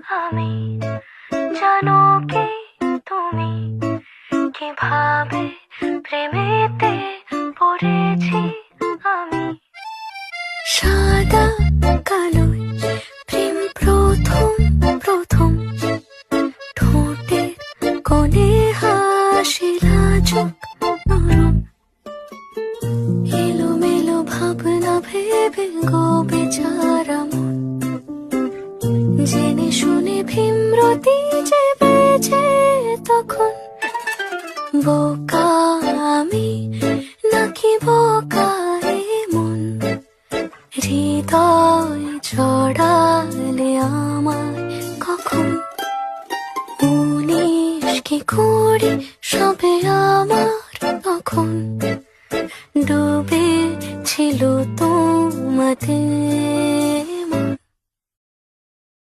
আমি জানো কি তুমি কিভাবে প্রেমেতে পড়েছি আমি। সাদা কালোয় প্রেম প্রথম প্রথম, ঠোঁটের কোণে হাসি লাজুক নরম, এলোমেলো ভাবনা ভেবে গো বেচারা মন, জেনে শুনে ভীমরতি যে বেজে তখন। বোকা আমি নাকি বোকা এ মন, হৃদয় জড়ালে আমায় কখন। 19 কি 20 সবে আমার তখন।